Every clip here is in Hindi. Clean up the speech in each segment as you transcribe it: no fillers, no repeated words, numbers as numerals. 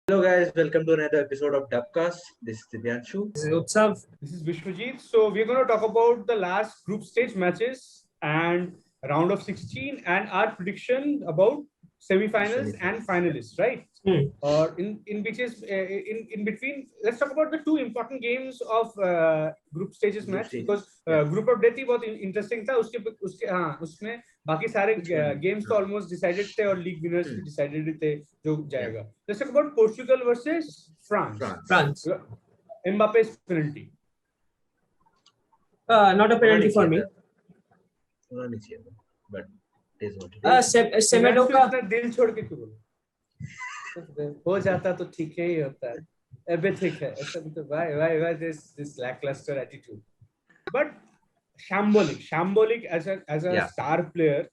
Hello guys, welcome to another episode of Dubcast. This is Divyanshu. This is Utsav. This is Vishwajit. So we're going to talk about the last group stage matches and round of 16 and our prediction about semi-finals and finalists, right? Or in which is in between. Let's talk about the two important games of group stages match because group of death ही बहुत interesting था. उसके हाँ उसमें बाकी सारे games तो almost decided थे और league winners भी decided थे जो जाएगा. Let's talk about Portugal versus France. Mbappe's penalty. Not a penalty for me. But it is what it is. Semedo का दिल छोड़ के क्यों बोलो? हो जाता तो ठीक ही होता है. अबे ठीक है. ऐसा तो why this lackluster attitude? But shambolic as a star player,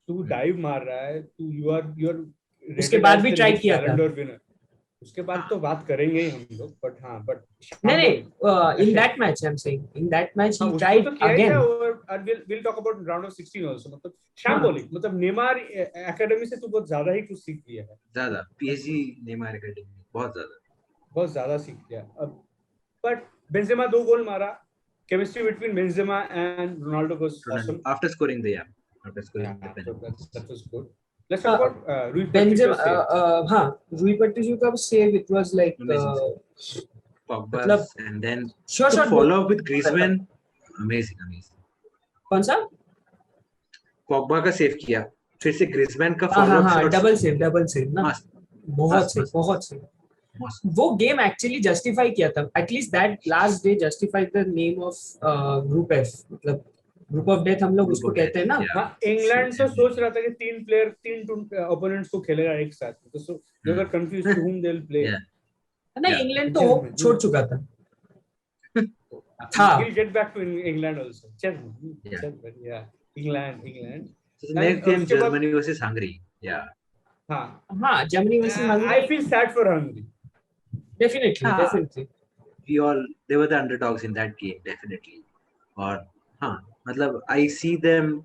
तू dive मार रहा है. तू you are उसके बाद भी try किया था. उसके बाद तो बात करेंगे ही हम लोग but नहीं in that match I'm saying in that match he tried again and we'll talk about round of 16 also मतलब shambolic मतलब नेमार एकेडमी से तू बहुत ज्यादा ही कुछ सीख लिया है ज्यादा PSG नेमार एकेडमी बहुत ज्यादा सीख लिया अब but बेंजेमा 2 गोल मारा chemistry between Benzema and Ronaldo was awesome after scoring the penalty that was good. Let's talk about Rui Benzema. Rui Patricio save. It was like Pogba and then sure follow up with Griezmann. Amazing. कौन सा? Pogba का सेव किया, फिर से Griezmann का follow up double save ना. बहुत सही. वो गेम एक्चुअली जस्टिफाई किया था. At least that last day justified the name of group F मतलब ग्रुप ऑफ डेथ हम लोग उसको कहते हैं ना. इंग्लैंड तो सोच रहा था कि तीन ओपोनेंट्स को खेलेगा एक साथ तो दे वर confused to whom they will play. नहीं इंग्लैंड तो छोड़ चुका था. We'll get back to England also. England. Next game Germany versus Hungary. Germany versus Hungary. I feel sad for Hungary. Definitely. They were the underdogs in that game definitely. Or मतलब I see them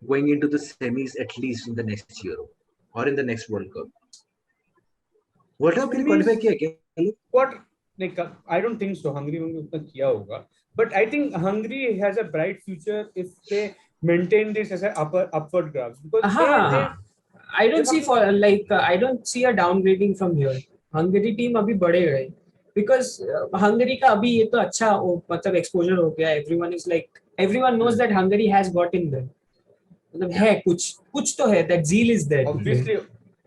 going into the semis at least in the next Euro or in the next World Cup. World Cup के लिए qualify किया क्या? What? नहीं, I don't think so. Hungary में उतना किया होगा. But I think Hungary has a bright future if they maintain this as an upward graph. Because I don't see a downgrading from here. Hungary team अभी बढ़े गए. Because Hungary का अभी ये तो अच्छा मतलब exposure हो गया. Everyone knows that Hungary has got in there. मतलब है कुछ तो है. That zeal is there.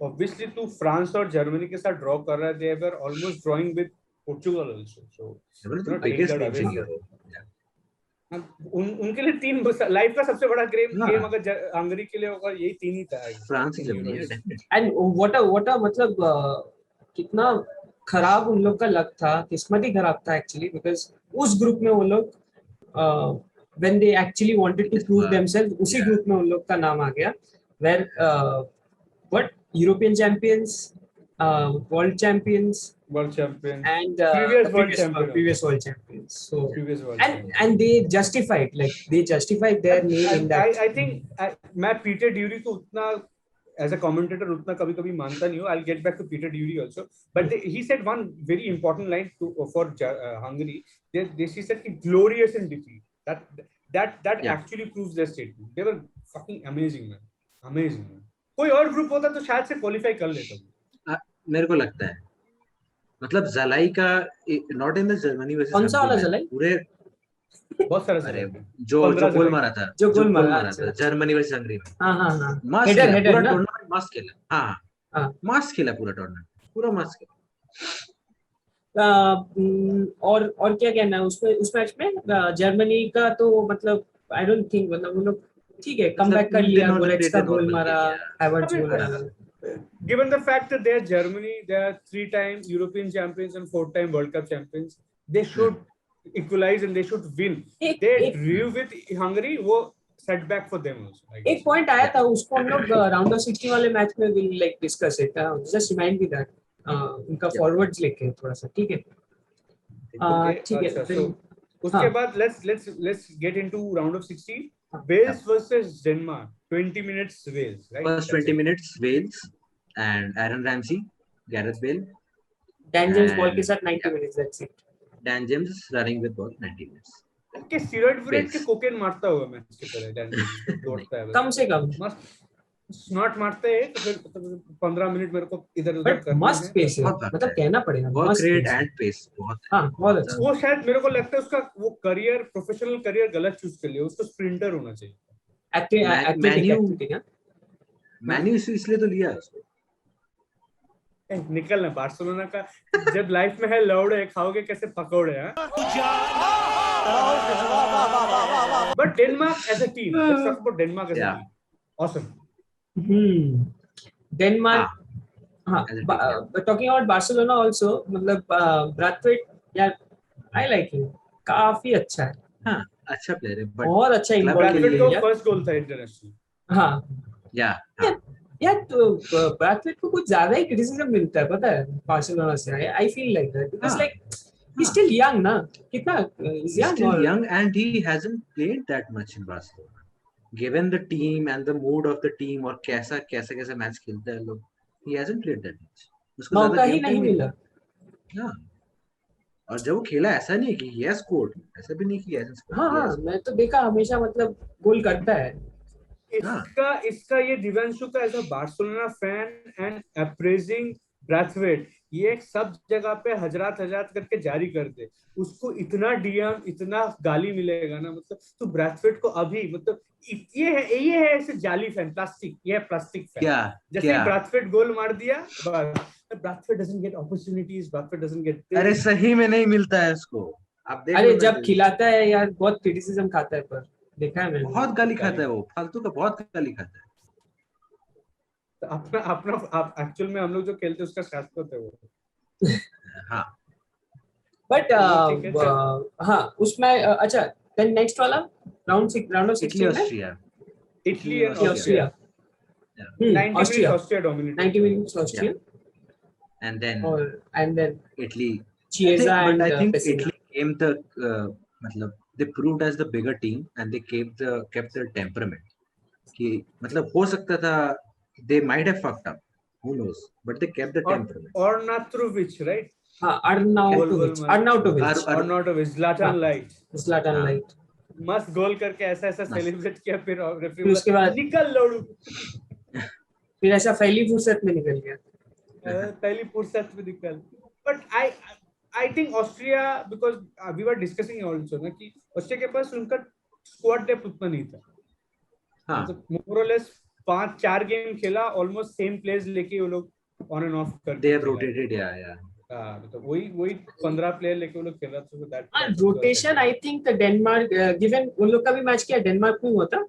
Obviously to France और Germany के साथ draw कर रहा है. They were almost drawing with Portugal also. So उनके लिए तीन लाइफ का सबसे बड़ा गेम अगर हंगरी के लिए होगा यही तीन ही था. फ्रांस जर्मनी एंड व्हाट मतलब कितना खराब उन लोग का लक था. किस्मत ही खराब था एक्चुअली बिकॉज उस ग्रुप में वो लोग when they actually wanted to prove themselves उसी ग्रुप में उन लोग का नाम आ गया where European champions, world champions and previous world champions. So and they justified their name in that. I think मैं पीटर ड्यूरी को उतना as a commentator उतना कभी मानता नहीं हूँ. I'll get back to Peter Dury also, but he said one very important line for Hungary. They said glorious in defeat. That actually proves their statement. They were fucking amazing man. कोई और ग्रुप होता तो शायद से क्वालिफाई कर लेता. मेरे को लगता है मतलब जलाई का not in the Germany versus कौन सा वाला जलाई पूरे बहुत सारे जो गोल मारा था जर्मनी वर्सेस हंगरी में. हेडर पूरा टूर्नामेंट मस्त खेला. मस्त खेला पूरा टूर्नामेंट पूरा मस्त खेला. और क्या कहना है उस मैच में जर्मनी का तो मतलब आई डोंट थिंक मतलब वो लोग ठीक है कमबैक कर लिया. गोरेट्स्का गोल मारा, हैवर्ट्ज गोल मारा. Given the fact that they are Germany, they are 3-time European champions and 4-time World Cup champions, they should equalize and they should win. They drew with Hungary, वो setback for them also. एक पॉइंट आया था उसको हम लोग राउंड ऑफ 16 वाले मैच में will like discuss it. Just remind me that उनका फॉरवर्ड्स लेके थोड़ा सा ठीक है. So उसके बाद let's get into round of 16. Wales versus Denmark. 20 minutes Wales, right? First 20 minutes Wales and Aaron Ramsey, Gareth Bale. Dan James ball के And साथ 90 minutes, that's it. Dan James is running with ball 90 minutes. के स्टेरॉइड विराइड के Pace. कोकेन मारता हुआ मैच के तरह Dan James जब दौड़ता है कम से कम, मस्त स्नॉट मारते हैं तो फिर 15 मिनट मेरे को इधर उधर बट करना मस्त है। पेस है, बहुत मतलब कहना पड़ेगा Work मस्त rate pace है. and pace बहुत है. हाँ बहुत अच्छा. वो शायद मेरे को लगता है उसका वो करियर प्रोफेशनल करियर गलत चूज कर लिया, उसको स्प्रिंटर होना चाहिए। एथलेटिक है. मैन्यू इसलिए तो लिया उसको. निकलना बार्सिलोना का जब लाइफ में है लौड़े खाओगे कैसे पकौड़े हैं। But Denmark as a team, let's talk about Denmark as a team, awesome. Denmark, हाँ, टॉकिंग अबाउट बार्सिलोना आल्सो, मतलब ब्रैथवेट यार, आई लाइक हिम, काफी अच्छा है. हाँ, अच्छा प्लेयर है, बट बहुत अच्छा इम्पॉर्टेंट ब्रैथवेट है का यार. फर्स्ट गोल था इंटरनेशनल। हाँ यार, तो ब्रैथवेट को कुछ ज्यादा ही क्रिटिसिज्म मिलता है, पता है, बार्सिलोना से. I feel like that because like he still young ना, कितना is young, still young and he hasn't played that much in Barcelona. Given the team and the mood of the team और कैसा मैच खेलता है लोग, he hasn't played that much. उसको मौका ज्यादा ही game नहीं time मिला. हाँ, और जब वो खेला ऐसा नहीं है कि he has scored, ऐसा भी नहीं कि he hasn't scored. हाँ, मैं तो देखा हमेशा, मतलब गोल करता है. इसका ये दिव्यांशु का as a Barcelona fan and appraising Braithwaite, ये एक सब जगह पे हजरात करके जारी कर दे, उसको इतना डीएम इतना गाली मिलेगा ना, मतलब तो ब्रैथवेट को अभी, मतलब ये है ऐसे जाली फैन, प्लास्टिक, ये है प्लास्टिक फैन. जैसे ब्रैथवेट गोल मार दिया, Brathwaite doesn't get opportunities, Brathwaite doesn't get, अरे सही में नहीं मिलता है उसको. आप देख अरे जब खिलाता है यार बहुत क्रिटिसिज्म खाता है, पर देखा है मैंने, बहुत गाली खाता है वो, फालतू का बहुत गाली खाता है. तो अपना एक्चुअल में हम लोग जो खेलते हैं उसका शाश्वत है वो. हाँ, बट हाँ उसमें अच्छा, देन नेक्स्ट वाला round of 16 Italy and Austria 90 minutes Austria, and then Italy. Chiesa and I think Pessina. Italy came the मतलब they proved as the bigger team and they kept their temperament. कि मतलब हो सकता था they might have fucked up, who knows, but they kept the temperament. Arnautovic, right? हाँ, Arnautovic, Zlatan Light मस्त गोल करके ऐसा सेलिब्रेट किया, फिर फिर उसके बाद निकल लोड़ू, फिर ऐसा पहली फुर्सत में निकल गया. पहली फुर्सत में निकल. But I think Austria, because we were discussing also ना कि ऑस्ट्रिया के पास उनका स्क्वाड डेप्थ उतना नहीं था. हाँ, मोर और लेस 5-4 गेम खेला, ऑलमोस्ट सेम प्लेयर्स लेके वो लोग ऑन एंड ऑफ कर, दे हैव रोटेटेड. या मतलब वही 15 प्लेयर लेके वो लोग खेल रहा था. That rotation I think Denmark, given उन लोग का भी मैच किया डेनमार्क में हुआ था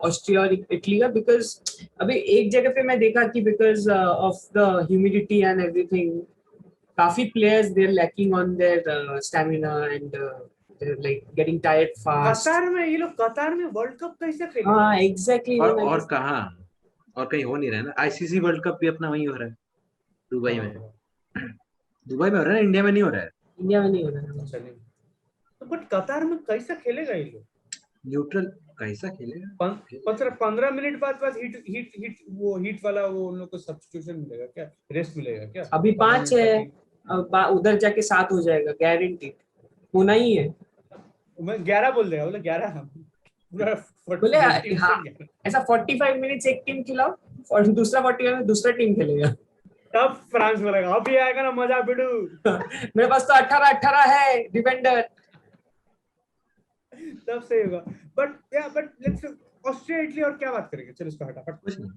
ऑस्ट्रिया और इटली का, बिकॉज अभी एक जगह पे मैं देखा कि because of the humidity and everything, काफी players they are lacking on their stamina and like getting tired fast. Qatar में वर्ल्ड कप कैसे खेले? हाँ एग्जैक्टली. और कहाँ और कहीं हो नहीं रहा है ना. आईसीसी वर्ल्ड कप भी अपना वहीं हो रहा है, दुबई में. दुबई में हो रहा है, इंडिया में नहीं हो रहा है. इंडिया में नहीं हो रहा है. तो बट कतार में कैसा खेलेगा ये लोग? न्यूट्रल कैसा खेलेगा? 15 मिनट बाद हीट वाला वो उन लोग को सब्स्टिट्यूशन मिलेगा क्या, रेस्ट मिलेगा क्या? अभी 5 है, उधर जाके 7 हो जाएगा, गारंटी होना ही है. मैं 11 बोल देगा, बोले 11 बोले ऐसा 45 मिनट्स एक टीम खिलाओ और दूसरा 45 में दूसरा टीम खेलेगा, तब फ्रांस बोलेगा अभी आएगा ना मजा बिडू. मेरे पास तो 18 है डिफेंडर, तब सही होगा. बट लेट्स ऑस्ट्रिया इटली और क्या बात करेंगे, चलो इसको हटाफट. कुछ नहीं.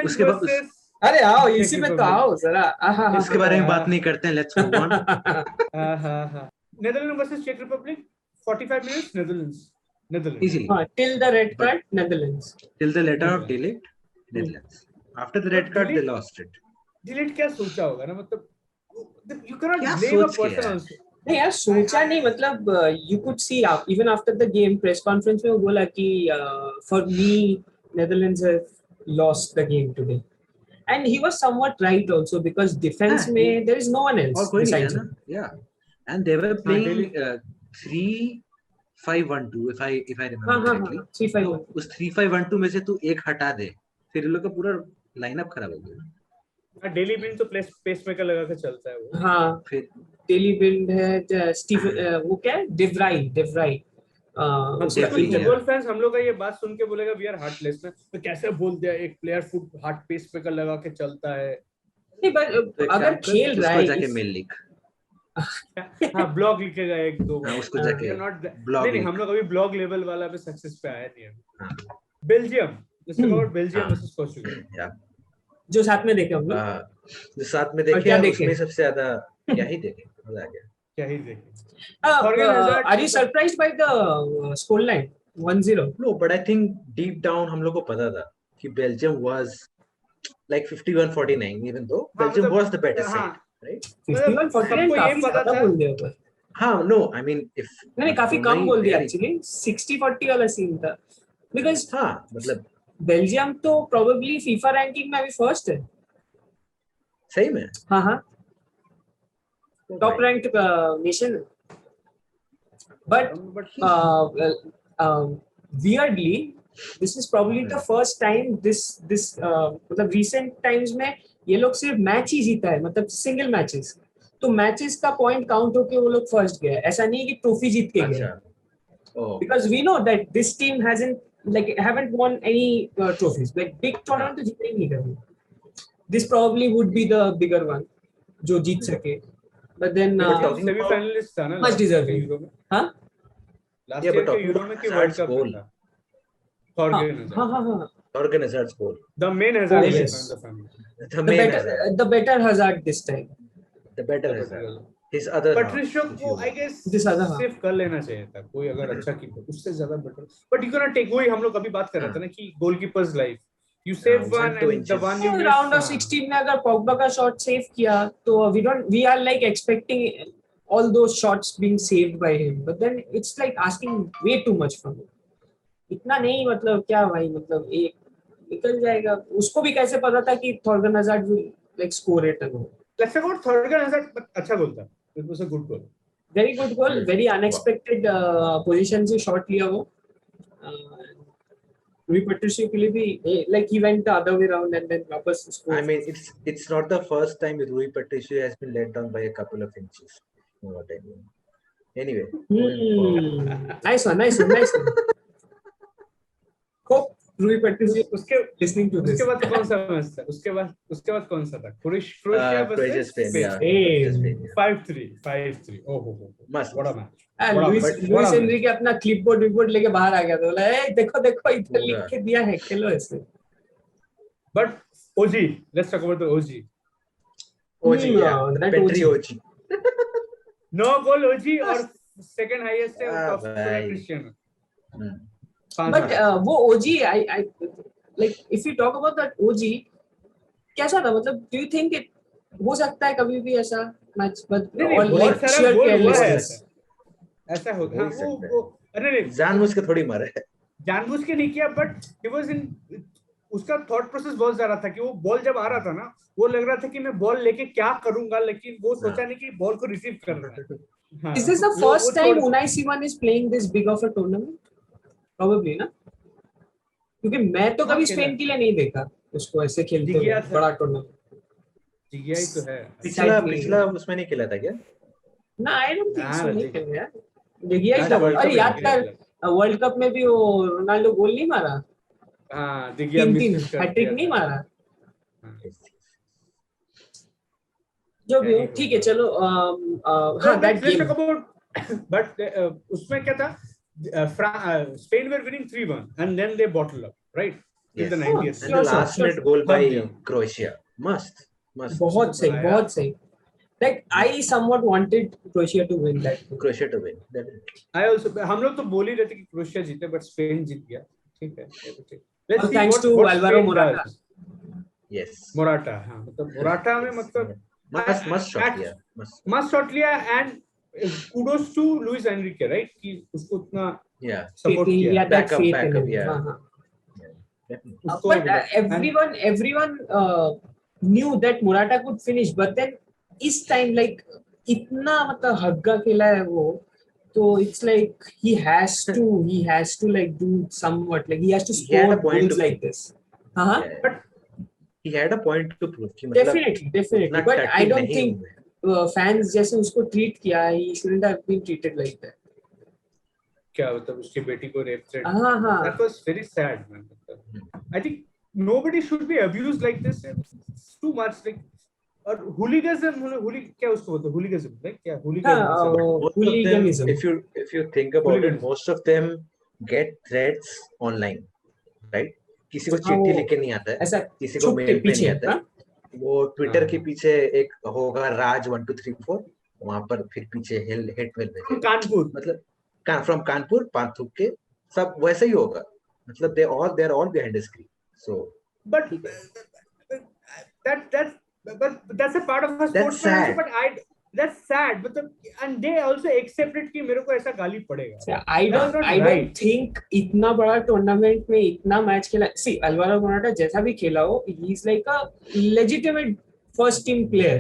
उसके बाद अरे आओ इसी में तो आओ जरा, इसके बारे में बात नहीं करते हैं. Let's move on. Netherlands versus चेक Republic 45 minutes, Netherlands easily. Till the red card, Netherlands. Till the letter of delete, Netherlands. After the red card, they lost it. Delete क्या सोचा होगा ना, मतलब you cannot blame a person also. नहीं यार, सोचा नहीं, मतलब you could see even after the game press conference में वो बोला कि for me Netherlands have lost the game today, and he was somewhat right also because defense में there is no one else besides him. Yeah, and they were playing 3-5-1-2 if I remember correctly. 3-5-1. उस 3-5-1-2 में से तू एक हटा दे, फिर लोग का पूरा लाइनअप खराब हो गया। डेली बिल्ड तो पेस मेकर लगा के चलता है वो। हाँ फिर डेली बिल्ड है स्टीव वो क्या है डेवराई उसका कुछ Definitely, टीम है। फुटबॉल फैंस हम लोग का ये बात सुन के बोलेगा वी आर हार्टलेस ना, तो कैसे बोल दिया एक player foot heart pacemaker लगा के चलता है। नहीं तो एक अगर काम कर, खेल रहा उसको है जाके मेल लिख। हाँ ब्लॉग लिखेगा एक दो हाँ, उसको हाँ, जाके नॉट ब्लॉग नहीं लिख। हम लोग अभी ब्लॉग लेवल वाला पे सक्सेस पे आए नहीं अभी। हाँ, Belgium, let's talk about Belgium हाँ। Versus Portugal. या जो साथ में देखे हम लोग। जो साथ में और देखे क्या हैं, देखे? उसमें सबसे ज्यादा क्या ही देखे, मजा आ गया। क्या ही देखे। Thorgan Hazard are you surprised by the score line 1-0? No, but I think deep down हम लोग को पता था कि Belgium was like 51-49, even though हाँ Belgium मतलब was the better हाँ side, right? 51-49 सबको ये काफी पता ज्यादा था। बोल दिया ऊपर। हाँ, no, I mean if नहीं काफी दोनों कम ही बोल दिया very- एक्चुअली 60-40 वाला सीन था बिकॉज हाँ, मतलब बेल्जियम तो प्रोबेबली फीफा रैंकिंग में अभी फर्स्ट है। सही में हाँ हाँ तो टॉप भाई, ranked nation but weirdly this is probably the first time this मतलब recent times में ये लोग सिर्फ मैच ही जीता है, मतलब सिंगल मैचेस, तो मैचेस का पॉइंट काउंट होके वो लोग फर्स्ट गए, ऐसा नहीं है कि ट्रॉफी जीत के गए। अच्छा, oh, because we know that this team haven't won any trophies, like big tournament तो जीते ही नहीं कभी। this probably would be the bigger one जो जीत सके, but then Yeah, but talking semifinalist था ना much last year deserving। के यूरो में। हाँ लास्ट Yeah, ईयर but के talking यूरो about में कि वर्ल्ड Hazard's कप में goal, था Thorgan Hazard, हाँ हाँ हाँ Thorgan Hazard's goal, the main Hazard Oh, in yes. the family, the main Hazard, the better Hazard this time। the better the Hazard, better। his other half, Patricio if को you I will. Guess This other half। Save कर लेना चाहिए था, कोई अगर अच्छा कीपर उससे ज्यादा better, but you can not take, वही हम लोग अभी बात कर रहे थे ना कि goalkeepers life you save one 1-2 and the inches. One you round of 16 में अगर पॉग्बा का शॉट सेव किया तो we are like expecting all those shots being saved by him, but then it's like asking way too much from him। इतना नहीं, मतलब क्या भाई, मतलब एक निकल जाएगा, उसको भी कैसे पता था कि Thorgan hazard will like score it and all। Let's say about Thorgan hazard, अच्छा गोल था, it was a good goal, very good goal, very unexpected position से शॉट लिया वो। Rui Patricio के लिए भी like he went the other way around and then वापस score। I mean, it's not the first time Rui Patricio has been let down by a couple of inches. You know what I mean? Anyway, nice one। Hope Rui Patricio उसके listening to this। उसके बाद कौन सा मैच था, उसके बाद कौन सा था, Croatia Croatia, versus Spain, yeah. Spain। Spain, yeah. 5-3 ओहो Must. What a match, Luis Enrique अपना क्लिपबोर्ड लेके बाहर आ गया था, बोला ए देखो इधर लिख के दिया है, खेलो ऐसे। But OG, let's talk about the OG, OG, yeah. that Petri OG। OG. No goal OG और सेकंड हाईएस्ट है टॉप स्कोरर भाई। क्रिस्टियानो। बट वो OG I like if you talk about that OG कैसा था, मतलब डू यू थिंक इट हो सकता है कभी भी ऐसा मैच, बट नहीं और बहुत लाइक सारा sheer गोल हुआ है carelessness। ऐसा होता हो है ही सकता है। वो अरे नहीं जानबूझ के थोड़ी मारे। जानबूझ के नहीं किया, बट ही वाज इन, उसका थॉट प्रोसेस बहुत ज्यादा था कि वो बॉल जब आ रहा था ना, वो लग रहा था कि मैं बॉल लेके क्या करूंगा, लेकिन वो सोचा नहीं कि बॉल को रिसीव करना है। हाँ, Is this the वो first time छोड़- Unai Simon is playing this big of a tournament? Probably ना, क्योंकि मैं तो हाँ, कभी खेला। स्पेन के लिए नहीं देखा उसको ऐसे खेलते हुए दिगिया था। बड़ा टूर्नामेंट। जिगिया ही तो है। पिछला उसमें नहीं खेला था क्या? ना आई डोंट थिंक हाँ, सो, नहीं जी। खेला यार दिगिया ही अच्छा, था। World अरे Cup याद में कर वर्ल्ड कप में भी वो रोनाल्डो गोल नहीं मारा, हाँ दिगिया 3 मिस कर हैट्रिक दिया नहीं था। मारा, जो भी हो ठीक है चलो। हाँ दैट गेम, बट उसमें क्या था, Spain were winning 3-1 and then they bottle up right in the Yes. 90th And the last minute goal by Yeah. Croatia. Must. बहुत सही आया। बहुत सही। Like I somewhat wanted Croatia to win that game। Croatia to win. Definitely. I also, हम लोग तो बोल ही रहे थे कि क्रोएशिया जीते, बट स्पेन जीत गया, ठीक है। Let's Well, see thanks what to Alvaro Spain Morata। does. Yes. Morata, हाँ मतलब मोराटा में मतलब Must shot लिया. मस्ट शॉट लिया and kudos to Luis Enrique, right, कि उसको उतना Yeah. सपोर्ट किया। Yeah, that Backup, faith in him। yeah. हाँ हाँ। Definitely. उसको But मतलब- everyone knew that Morata could finish, but then इस time like इतना मतलब हग्गा खेला है वो, तो it's like he has to like do somewhat, like he has to He had score a point goals to like make. this। हाँ Yeah. But he had a point to prove कि मतलब definitely उतना but I टट्टी don't नहीं think हूँ मैं। fans जैसे उसको ट्रीट किया, he shouldn't have been treated like that. क्या मतलब उसकी बेटी को रेप थ्रेट, हाँ that was very sad man. I think nobody should be abused like this. It's too much like, और hooliganism, क्या उसको बोलते हैं, hooliganism, like क्या hooliganism, Most of them, hooliganism. if you think about it, Hooliganism. most of them get threats online, right? किसी को हाँ, चिट्ठी वो लिख के नहीं आता है, ऐसा किसी को छुप के मेल पे नहीं पीछे, आता है, हाँ? वो ट्विटर हाँ। के पीछे एक होगा राज 1 2 3 4, वहां पर फिर पीछे हिट मेल भेजेगा, कानपुर, मतलब फ्रॉम कानपुर पांथुक के सब वैसे ही होगा, मतलब they are all behind the screen, so but that's a part of a That's sportsman also, sad. but that's sad, मतलब and they also accepted कि मेरे को ऐसा गाली पड़ेगा. I don't think इतना बड़ा टूर्नामेंट में इतना मैच खेला. See, अल्वारो मोराटा जैसा भी खेला हो, he is like a legitimate first team player.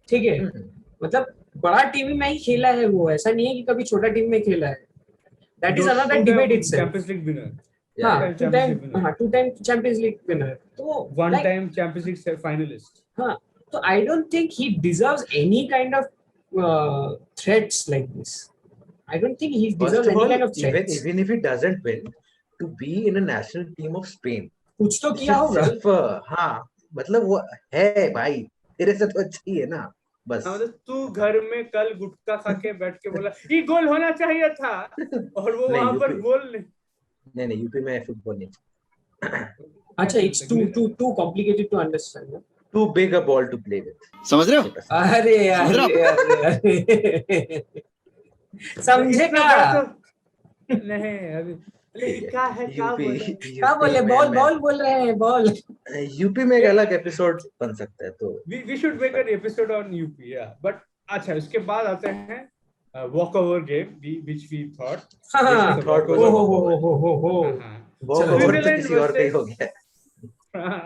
ठीक है, मतलब बड़ा टीम में ही खेला है वो, ऐसा नहीं है कि कभी छोटा टीम में खेला है. That is another debate itself. Champions League winner. हाँ, two-time Champions League winner. तो one-time Champions League finalist. हाँ, so I don't think he deserves any kind of threats like this. I don't think he deserves any kind of threats. Even if he doesn't win, to be in a national team of Spain, कुछ तो किया होगा. हाँ, मतलब वो है भाई, तेरे से तो अच्छी है ना, बस. मतलब तू घर में कल गुटखा खा के बैठ के बोला ये गोल होना चाहिए था, और वो वहां पर गोल नहीं यूपी में फुटबॉल नहीं. अच्छा, it's too complicated to understand. Too big a ball to play with. समझ रहे हो? अरे समझेगा नहीं अभी क्या है, क्या बोले, बॉल बोल रहे हैं, बॉल. यूपी में एक अलग एपिसोड बन सकता है, तो we should make an episode on UP, yeah. But अच्छा, इसके बाद आते हैं walkover game which we thought Switzerland किसी और का ही हो गया.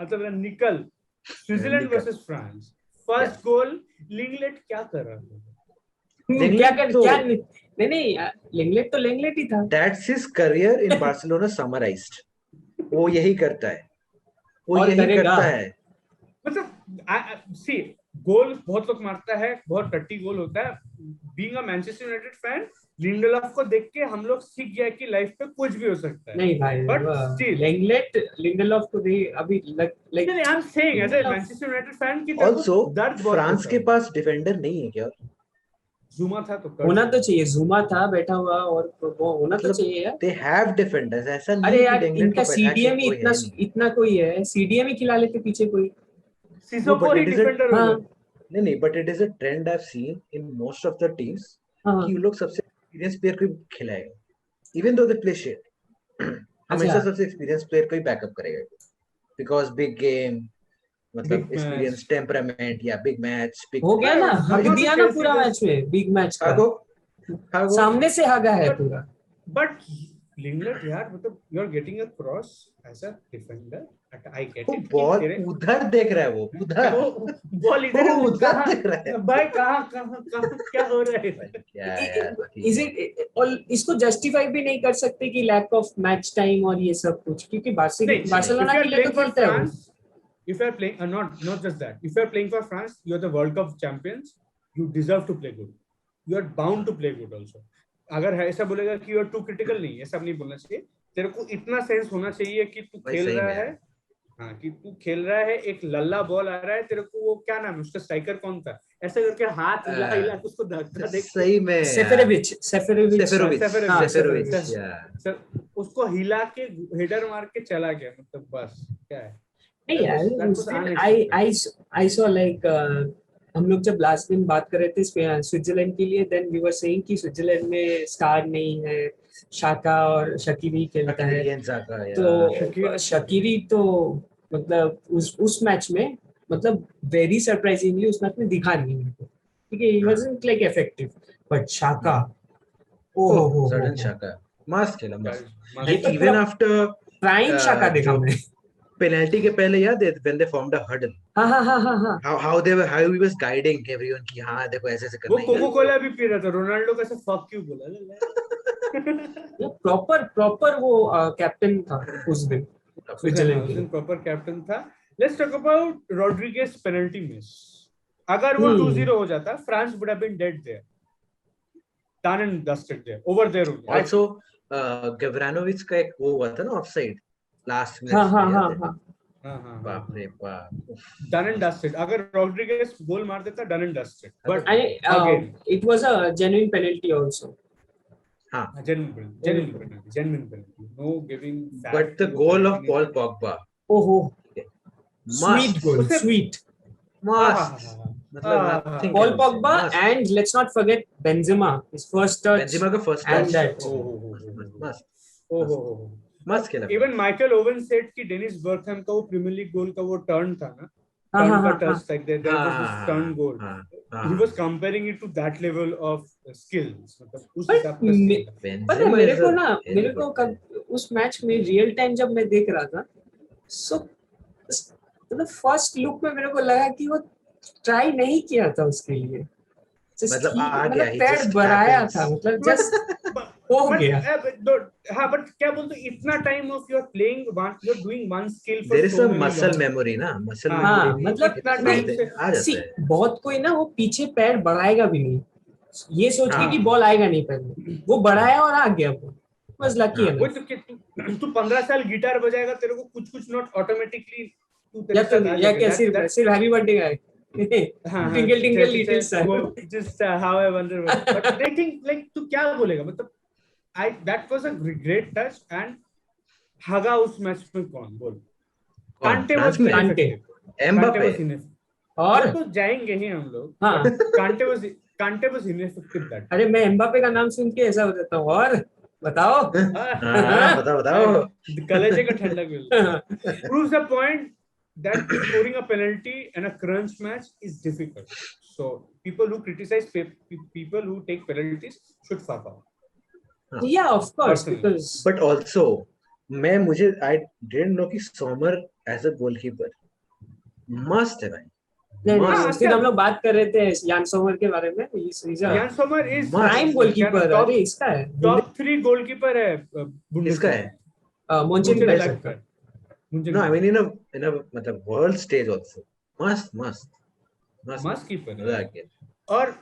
मतलब निकल Switzerland versus France, first goal Lenglet क्या कर रहा है? नहीं, लिंगलेट तो लिंगलेट ही था. That's his career in Barcelona summarized. वो यही करता है, मतलब see, गोल बहुत लोग मारता है, बहुत टट्टी गोल होता है. Being a Manchester United fan, Lindelof को देख के हम लोग सीख गया कि लाइफ पे कुछ भी हो सकता है. नहीं भाई, बट स्टिल लिंडलॉफ को भी अभी like I am saying as a Manchester United fan कि also फ्रांस के पास डिफेंडर नहीं है क्या? जुमा था तो होना तो चाहिए, जुमा था बैठा हुआ, और वो होना तो चाहिए यार. They have defenders, ऐसा नहीं. अरे यार, इनका सीडीएम ही इतना कोई है, सीडीएम ही खिला लेते पीछे कोई. सिसोको ही डिफेंडर हो. नहीं, but it is a trend I've seen in most of the teams कि ये लोग सबसे एक्सपीरियंस प्लेयर को खिलाएगा, even though they play shit. हमेशा सबसे एक्सपीरियंस प्लेयर को ही बैकअप करेगा, because big game, मतलब एक्सपीरियंस, टेम्परामेंट, या बिग मैच. हो गया ना, हग दिया ना पूरा मैच में, बिग मैच का सामने से हगा है पूरा. बट लिंगलेट यार, मतलब you are getting a cross as a defender, I get it. Ball उधर देख रहा है, वो उधर बॉल इधर देख रहा है भाई, कहां क्या हो रहा है क्या? इज इट, और इसको जस्टिफाई भी नहीं कर सकते कि लैक ऑफ मैच टाइम और ये सब कुछ, क्योंकि बार्सिलोना के लिए तो खेलता है. If you are playing, not just that, if you are playing for France, you are the World Cup champions, you deserve to play good, you are bound to play good also. अगर ऐसा बोलेगा कि you are too critical, नहीं, ऐसा नहीं बोलना चाहिए. तेरे को इतना सेंस होना चाहिए कि तू खेल रहा है, हाँ, कि तू खेल रहा है, एक लल्ला बॉल आ रहा है तेरे को, वो क्या नाम है उसका, स्ट्राइकर कौन था, ऐसे करके हाथ हिला उसको धक्का देख, सही में सेफेरोविच उसको हिला के हेडर मार के चला गया, मतलब बस क्या है. I saw like हम लोग जब लास्ट दिन बात कर रहे थे स्विट्जरलैंड के लिए, देन वी वर सेइंग कि स्विट्जरलैंड में स्टार नहीं है, शाका और शकीरी खेलता है, तो शकीरी तो मतलब उस मैच में, मतलब वेरी सरप्राइजिंगली उस मैच में दिखा नहीं मेरे को, ठीक है, he wasn't like effective, but Xhaka, ओहो सडन शाका मस्त खेला, मस्त. इवन आफ्टर प्राइम शाका देखा मैं. पेनल्टी के पहले याद है when they formed a huddle, हाँ, how he was guiding everyone कि हाँ देखो ऐसे ऐसे करना है. वो कोको कोला भी पी रहा था, रोनाल्डो कैसे फक यू बोला. प्रॉपर वो कैप्टन था उस दिन, स्विट्जरलैंड प्रॉपर कैप्टन था. Let's talk about Rodriguez penalty miss. अगर वो 2-0 हो जाता, France would have been dead there. Done and dusted there. Over there only. Also, Gavranovic का एक वो हुआ था ना ऑफसाइड लास्ट मिनट हाँ बाप रे बाप. Done and dusted. अगर Rodriguez गोल मार देता, done and dusted. But again, it was a genuine penalty also. Genuine penalty. No giving. But the goal of Paul Pogba. Oh, Must. Sweet goal, sweet. Must. Paul Pogba and let's not forget Benzema, his first touch. Benzema का first and touch. that. मस्त खेला. Even Michael Owen said कि डेनिस बर्कहैम का वो प्रीमियर लीग गोल का वो टर्न था ना, turn का touch like that, there was this turn goal. He was comparing it to that level of skills. मतलब उस हिसाब से. पता मेरे को उस मैच में रियल टाइम जब मैं देख रहा था, so मतलब फर्स्ट लुक में मेरे को लगा कि वो ट्राई नहीं किया था उसके लिए. मतलब पैर बढ़ाया था, मतलब जस्ट हो गया. हाँ, but क्या बोलते इतना time of you are playing one, you are doing one skill for there is a muscle memory ना, मसल मेमोरी. मतलब इतना टाइम आ जाता है. बहुत कोई ना वो पीछे पैर बढ़ाएगा भी नहीं, ये सोच के कि बॉल आएगा नहीं पहले, वो बढ़ाया और आ गया. वो बस लकी है. वो तू 15 साल गिटार बजाएगा, तेरे को कुछ नोट ऑटोमेटिकली या कैसे सिर्फ हैप्पी बर्थडे गाय twinkle twinkle little star, just how I wonder. But they think like तू क्या बोलेगा, मतलब that was a great touch. and हगा उस मैच में कौन बोल? कांटे was ineffective. और तो जाएंगे ही हम लोग. हाँ, कांटे was ineffective that. अरे मैं एम्बापे का नाम सुन के ऐसा हो जाता हूँ. और बताओ. बताओ. कलेजे का ठंडक मिलता. Proves the point that scoring a penalty in a crunch match is difficult. So people who criticize people who take penalties should fuck off. Yeah, of course. Because but also I didn't know कि Sommer as a goalkeeper must है भाई. उसके हम लोग बात कर रहे थे यान सोमर के बारे में. यान सोमर is prime goalkeeper. अरे इसका है top 3 goalkeeper है. इसका है Mönchengladbach. No, I mean in a मतलब world stage also must keeper. और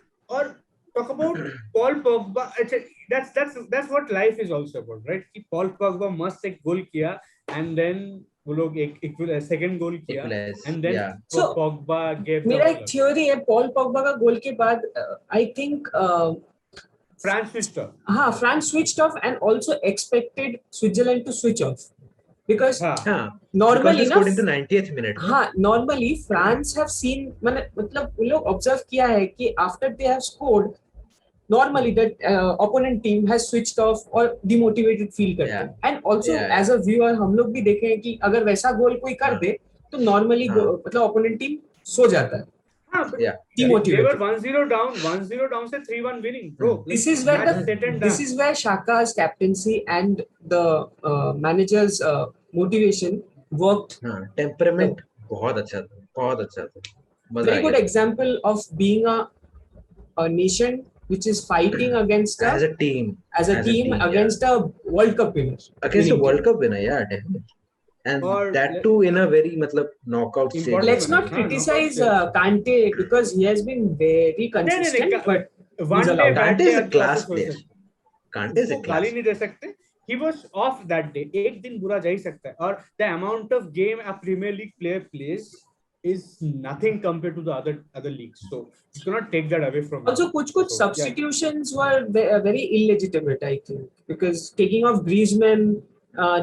talk about Paul Pogba. That's what life is also about, right? कि Paul Pogba must एक गोल किया and then वो लोग एक second गोल किया and then so Pogba gave. मेरा एक theory है Paul Pogba का गोल के बाद I think France switched off. France switched off and also expected Switzerland to switch off. Because normally scored in the 90th minute. Normally France have seen, मतलब वो लोग observe किया है कि after they have scored, normally that opponent team has switched off or demotivated feel करते हैं. And also as a viewer हम लोग भी देखे हैं कि अगर वैसा गोल कोई कर दे तो normally मतलब opponent team सो जाता है. They were 1-0 down से 3-1 winning, bro. This is where Shaka's captaincy and the manager's motivation worked. Temperament बहुत अच्छा था. Very good example of being a nation which is fighting against as a team against a World Cup winner. Against a World Cup winner, yeah, definitely. And that too in a very knockout stage. Let's not criticize Kante because he has been very consistent. But Kante is a class player. Kante is a class. नहीं दे सकते. He was off that day. एक दिन बुरा जा ही सकता है. और the amount of game a Premier League player plays is nothing compared to the other leagues. So you cannot take that away from him. Also, कुछ substitutions were very illegitimate, I think, because taking off Griezmann.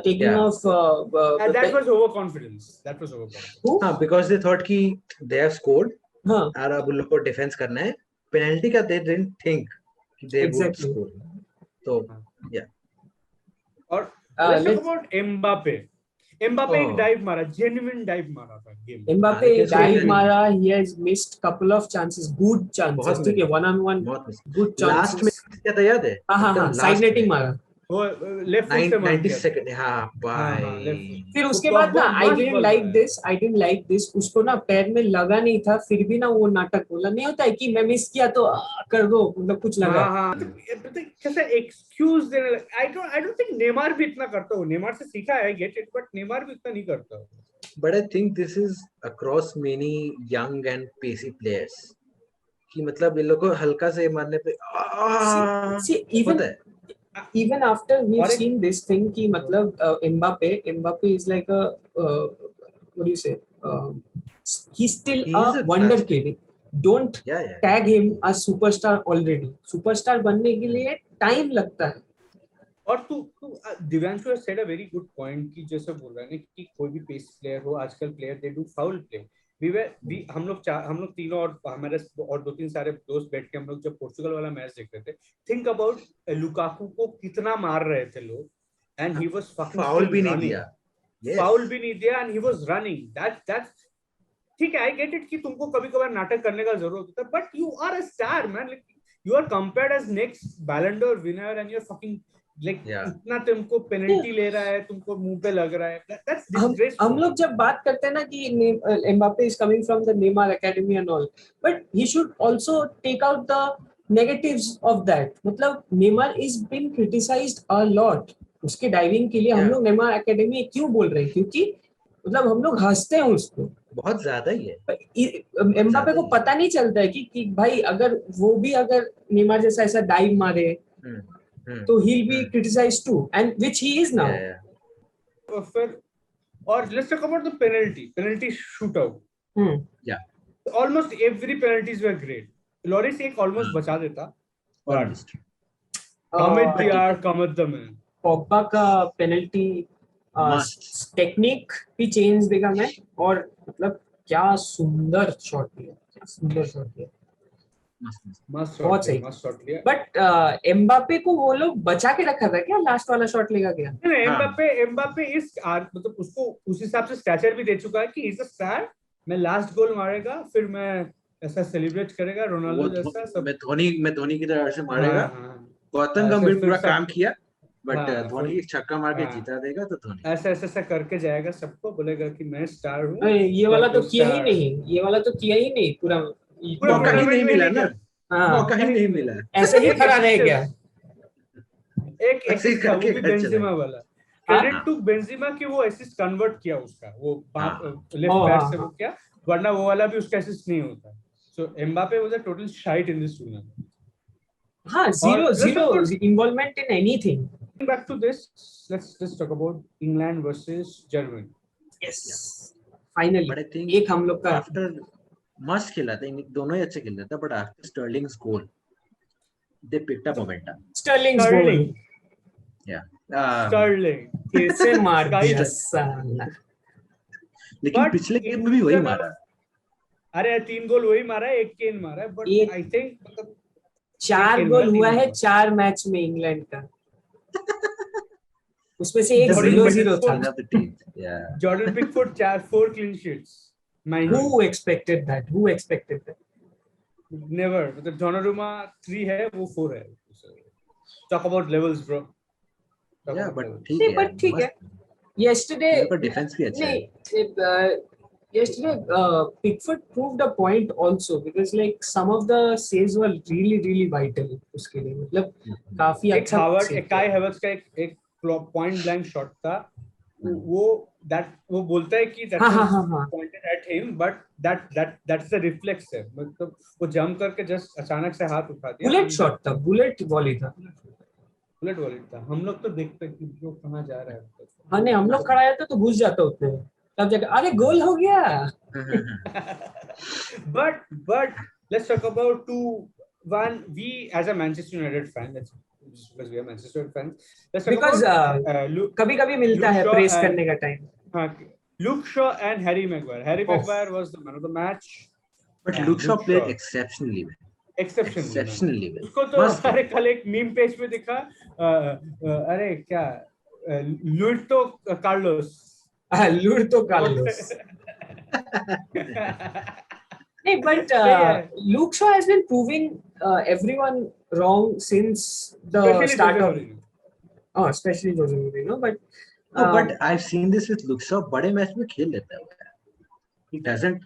Taking off that was overconfidence. Because they thought कि they have scored और अब उन लोग को defense करना है. Penalty का they didn't think they would score. So yeah. और let's talk about Mbappe. एक dive मारा, genuine dive मारा था game. Mbappe dive मारा. He has missed couple of chances, good chances. ठीक है, 1-on-1 good chances. Last में क्या था याद है? Side netting मारा. वो लेफ्ट फुट से 90 सेकंड. भाई फिर उसके बाद ना I didn't like this. उसको ना पैर में लगा नहीं था, फिर भी ना वो नाटक बोला. नहीं होता है कि मैं मिस किया तो कर दो, मतलब कुछ लगा. कैसे एक्सक्यूज देने. I don't think नेमार भी इतना करता हो. नेमार से सीखा है, get it, but नेमार भी इतना नहीं करता. But I think this is across many young and pacey players. कि मतलब इन लोगों को हल्का से मारने पे See, होता है. even after we've और एक- seen this thing कि मतलब Mbappe is like a what do you say, he's still He is a a wonder class kid. Don't Yeah, yeah. tag him as superstar already. Superstar बनने के लिए टाइम लगता है. और तू Divyanshu has said a very good point कि जैसे बोल रहा है ना कि कोई भी पेस प्लेयर हो, आजकल player they do foul play. हम लोग तीनों और हमारे और 2-3 सारे दोस्त बैठ के हम लोग जब पोर्चुगल वाला मैच देख रहे थे, थिंक अबाउट लुकाकू को कितना मार रहे थे लोग, and he was fucking foul भी नहीं दिया. फाउल भी नहीं दिया, and he was running. That's ठीक है, आई गेट इट कि तुमको कभी कभार नाटक करने का जरूरत होता है, but you are a star man. You are compared as next Ballon d'Or winner and you are fucking इतना तुमको पेनल्टी ले रहा है, तुमको मुंह पे लग रहा है. That's disgraceful. हम लोग जब बात करते हैं ना कि Mbappe is coming from the Neymar academy and all, but he should also take out the negatives of that. मतलब Neymar is been criticized a lot. उसके डाइविंग के लिए हम लोग Neymar academy क्यों बोल रहे हैं? क्योंकि मतलब हम लोग हंसते हैं उसको. बहुत ज्यादा ही है. Mbappe को पता नहीं चलता है कि भाई अगर वो भी अगर Neymar जैसा ऐसा डाइव मारे तो he'll be criticized too, and which he is now. फिर और let's talk about the penalty shootout. Yeah. Almost every penalties were great. Lloris एक almost बचा देता. Almost. Come at the man. Pogba का penalty टेक्निक भी चेंज देगा मैं. और मतलब क्या सुंदर शॉट किया. बहुत सही. बट एम्बापे को वो लोग बचा के रखा था क्या? लास्ट वाला शॉट लेगा क्या? एम्बापे इस मतलब उसको उस हिसाब से स्टैचर भी दे चुका है कि इज अ स्टार. मैं लास्ट गोल मारेगा, फिर मैं ऐसा सेलिब्रेट करेगा रोनाल्डो जैसा सब. मैं धोनी की तरह से मारेगा. गौतम गंभीर पूरा काम किया, बट धोनी एक छक्का मार के जीता देगा. तो धोनी ऐसा करके जाएगा, सबको बोलेगा कि मैं स्टार हूँ. ये वाला तो किया ही नहीं. पूरा मौका ही नहीं मिला ना. मौका ही नहीं मिला. ऐसे ही खड़ा रह गया. एक असिस्ट था वो भी बेंजेमा वाला. क्रेडिट टू बेंजेमा कि वो असिस्ट कन्वर्ट किया उसका, वो लेफ्ट पैड से वो क्या, वरना वो वाला भी उसका असिस्ट नहीं होता. So Mbappe was a total shite in this tournament. Zero involvement in anything. Back to this, let's talk about England versus Germany. Yes. Finally. But I think एक हम लोग का after मस्त खेला था, दोनों ही अच्छे खेल रहे थे, but after Sterling's goal they picked up momentum. Sterling's goal. Yeah. Sterling कैसे मार दिया साला. लेकिन पिछले गेम में भी वही मारा. अरे 3 गोल वही मारा है, 1 केन मारा है, बट आई थिंक मतलब 4 गोल हुआ है 4 मैच में इंग्लैंड का. उसमें से एक 0-0 था. Jordan Pickford 4 clean sheets. Who expected that? Never. मतलब Donnarumma 3 है, वो 4 है. Talk about levels, bro. but ठीक है. Yesterday defense भी अच्छा है. Yesterday Pickford proved a point also, because like some of the saves were really vital उसके लिए. मतलब काफी अच्छा. Kai Havertz का एक point blank shot था. वो बोलता है कि pointed at him, but that's the reflex है. मतलब वो जंप करके जस्ट अचानक से हाथ उठा दिया. बुलेट शॉट था, बुलेट वॉली था. हम लोग तो देखते कि वो कहाँ जा रहा है. हाँ नहीं, हम लोग खड़ा रहते तो घुस जाता उतने में. तब जाकर अरे गोल हो गया. but let's talk about 2-1. We as a Manchester United fan, that's because we are Manchester United fans. Let's talk because कभी-कभी मिलता है प्रेस करने का टाइम. हाँ, Luke Shaw and Harry Maguire. Harry Maguire was the man of the match. But Luke Shaw played exceptionally well. Exceptionally well. उसको तो अरे कल एक मीम पेज पे दिखा, अरे क्या लुर्तो कार्लोस. नहीं, but Luke Shaw has been proving everyone wrong since the start of. Especially Jose Mourinho, but. But I've seen this with Luke Shaw. बड़े मैच में खेल लेता है. He doesn't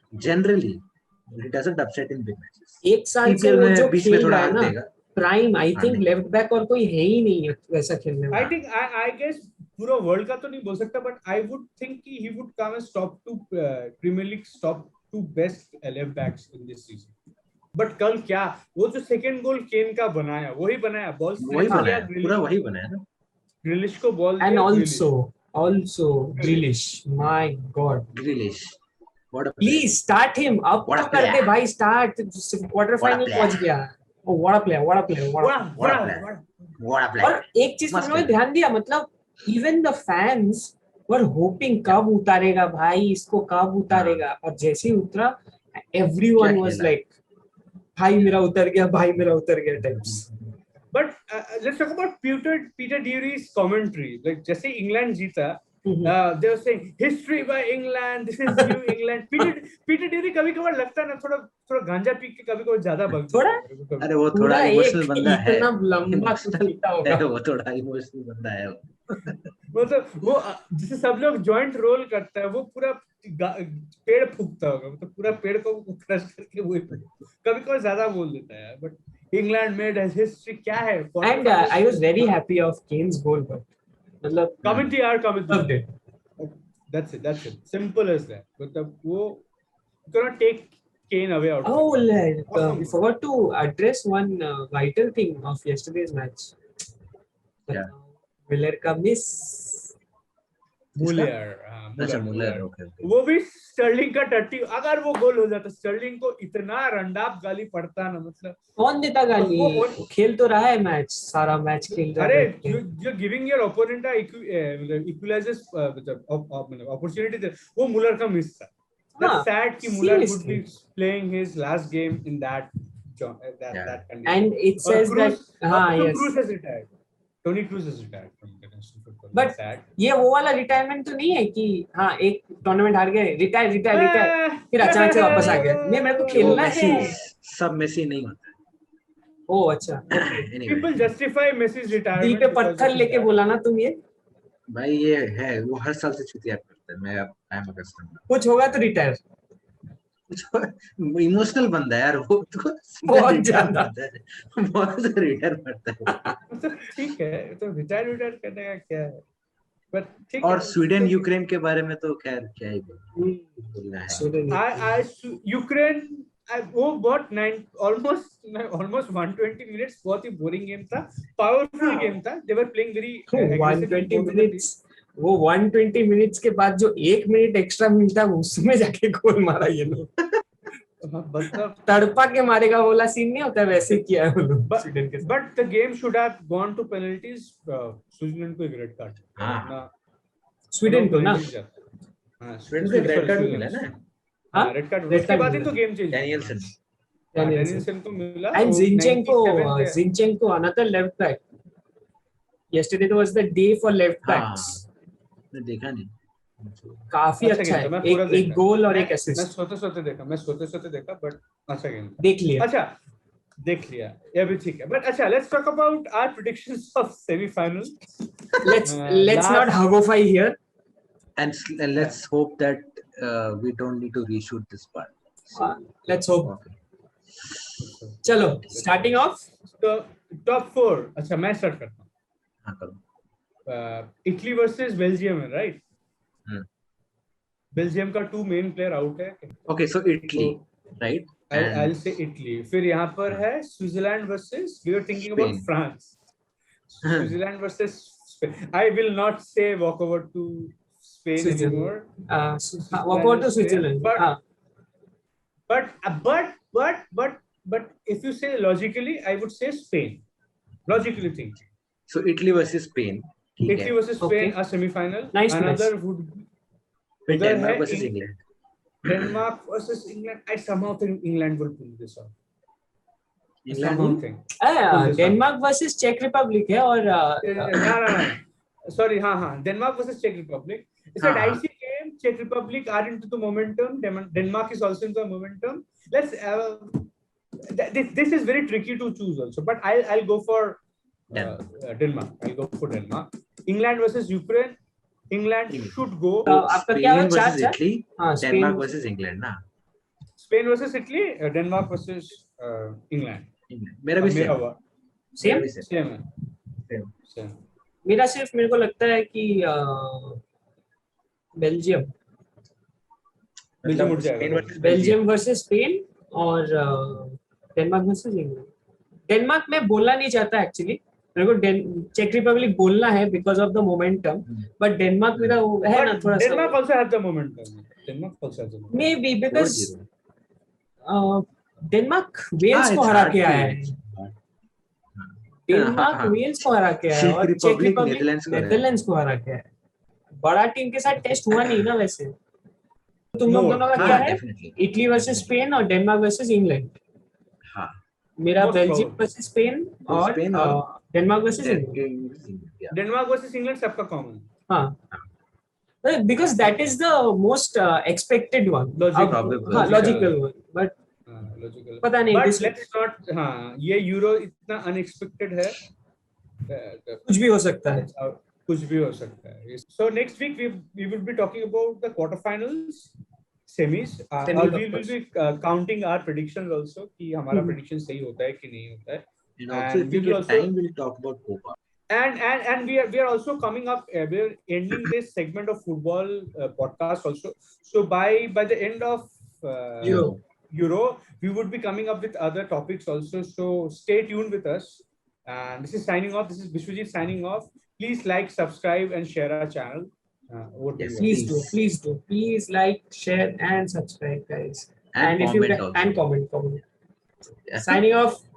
upset in big matches. एक साल से वो जो खेल रहा है ना, prime, I think left back और कोई है ही नहीं वैसा खेलने वाला. I think I guess पूरा वर्ल्ड का तो नहीं बोल सकता, बट आई वुड थिंक कि he would come as top two Premier League top two best left backs in this season. But कल क्या वो जो सेकंड गोल केन का बनाया, वही बनाया, बॉल वही बनाया, पूरा वही बनाया ना। ग्रिलिश को बॉल And दिया, also Grealish, my God, ग्रिलिश, what a please start him अब What a तो कर दे player. भाई, start क्वार्टर फाइनल player. पहुंच गया। Oh, what a player, what a player, what a player. What a player. What a player. और एक चीज मस्त तुमने player. ध्यान दिया, मतलब even the fans were hoping कब उतारेगा भाई इसको, कब उतारेगा, और जैसे ही उतरा everyone क्या was खेला? like भाई मेरा उतर गया, भाई मेरा उतर गया types. But let's talk about Peter Dury's commentary. Like जैसे इंग्लैंड जीता, they were saying history by England, this is new England. Peter Dury कभी कभार लगता है ना थोड़ा गांजा पी के कभी कभार ज्यादा बग थोड़ा, अरे वो थोड़ा इमोशनल बंदा है, इतना लंबा कुछ पीता होगा, वो थोड़ा इमोशनल बंदा है मतलब वो जैसे सब लोग जॉइंट रोल करता है, वो पूरा पेड़ फूकता होगा, मतलब पूरा पेड़ को क्रश करके वो कभी कभार ज्यादा बोल देता है। बट इंग्लैंड मेड हिस्ट्री क्या है। and I was very happy of Kane's goal, but मतलब कमेंट्री यार, commentary, that's it, simple as that. मतलब वो you cannot take Kane away out of oh it. like, we forgot to address one vital thing of yesterday's match. क्या? Miller का miss, अच्छा मुलर, ओके वो भी स्टर्लिंग का टट्टी, अगर वो गोल हो जाता स्टर्लिंग को इतना रंडाप गाली पड़ता ना, मतलब कौन देता गाली, खेल तो रहा है मैच, सारा मैच खेल रहा है। अरे जो गिविंग योर ओपोनेंट इक्वलाइजेस अपॉर्चुनिटी, वो मुलर का मिस था। That's sad कि मुलर would be playing his last game in that condition. And it says that yes, Cruz has retired. Tony Cruz has retired from international football. But ये वो वाला रिटायरमेंट तो नहीं है कि हाँ एक टूर्नामेंट हार गए, रिटायर फिर अचानक से वापस आ गए, नहीं मेरे को खेलना है। सब मेसी नहीं होता। ओह अच्छा, people justify Messi's retirement। दिल पे पत्थर लेके बोला ना तुम ये भाई, ये है वो हर साल से छुट्टियां करता है, मैं आई एम अकस्टम्ड। कुछ होगा तो रिटायर, इमोशनल बंदा है यार वो तो, बहुत ज्यादा बहुत रिटायर करता है। ठीक है, तो रिटायर करने का क्या है, बट ठीक है। और स्वीडन यूक्रेन के बारे में तो खैर क्या ही बोलना है। यूक्रेन वो बहुत ऑलमोस्ट 120 मिनट्स बहुत ही बोरिंग गेम था, पावरफुल गेम था। दे वर प्लेइंग वेरी 120 मिनट्स, वो 120 मिनट्स के बाद जो 1 मिनट एक्स्ट्रा मिलता है उसमें जाके गोल मारा ये लोग। मतलब तड़पा के मारेगा वाला सीन नहीं होता, वैसे किया है वो लोग स्वीडन के साथ। But the game should have gone to penalties. Switzerland को एक रेड कार्ड, हां स्वीडन को ना, हां स्वीडन को रेड कार्ड मिला ना। हां रेड कार्ड, उसके बाद ही तो गेम चेंज। डैनियलसन को मिला। And Zinchenko another left back, yesterday was the day for left backs। मैं देखा नहीं, काफी अच्छा है, एक गोल और एक असिस्ट। मैं सोते देखा बट अच्छा गेम देख लिया। अच्छा देख लिया, ये भी ठीक है। बट अच्छा, let's talk about our predictions of semifinal. let's not hagofy here and let's hope that we don't need to reshoot this part। let's hope। चलो स्टार्टिंग ऑफ तो टॉप 4। अच्छा मैं स्टार्ट करता हूं। हाँ करो। इटली वर्सेस बेल्जियम है, राइट? बेल्जियम का 2 मेन प्लेयर आउट है। Okay so Italy, right? I'll say Italy. फिर यहाँ पर है Switzerland versus, we were thinking about France। Switzerland versus Spain. I will not say walk over to Spain anymore। walk over to Switzerland। But if you say logically, I would say Spain। Logically thinking। So Italy versus Spain। Italy versus Spain, a semi-final। Nice, Another nice। would be Denmark versus England। Denmark versus England। I somehow think England will pull this off। Denmark versus Czech Republic है और no, sorry, हाँ Denmark versus Czech Republic। It's a dicey game। Czech Republic are into the momentum, Denmark is also into the momentum। Let's this is very tricky to choose also, but I'll go for Denmark। I'll go for Denmark। England versus Ukraine। England should go। आपका क्या है? versus Italy। Denmark versus England ना। Spain versus Italy, Denmark versus England। मेरा भी same। मेरे को लगता है कि बेल्जियम बेल्जियम उठ जाएगा। बेल्जियम वर्सेस स्पेन और डेनमार्क वर्सेस इंग्लैंड। डेनमार्क में बोलना नहीं चाहता एक्चुअली, मेरे को चेक रिपब्लिक बोलना है because of the momentum, but Denmark मेरा वो है ना थोड़ा सा। Denmark also has the momentum. Denmark also has the momentum. Maybe because Denmark Wales को हरा के आया है। डेनमार्क वेल्स को हरा के आया है और चेक रिपब्लिक नेदरलैंड्स को हरा के आया है। बड़ा टीम के साथ टेस्ट हुआ नहीं ना वैसे। तुम लोग दोनों का क्या है? इटली वर्सेस स्पेन और डेनमार्क वर्सेस इंग्लैंड। हाँ, मेरा बेल्जियम वर्सेस स्पेन और Denmark versus England. Denmark versus England सबका कॉमन। हाँ, because that is the most expected one, logical one, but logical. पता नहीं, but let's not, हाँ ये यूरो इतना अनएक्सपेक्टेड है, कुछ भी हो सकता है, कुछ भी हो सकता है। So next week we will be talking about the quarterfinals, semis, और we will be counting our predictions also कि हमारा prediction सही होता है कि नहीं होता है। And we will also time we'll talk about Copa. And we are also coming up, we are ending this segment of football podcast also. So by the end of Euro, we would be coming up with other topics also. So stay tuned with us. And this is signing off. This is Vishwajit signing off. Please like, subscribe, and share our channel. Yes, please do. Please like, share, and subscribe, guys. And if comment you also. And comment. Yeah. Signing off. Bye.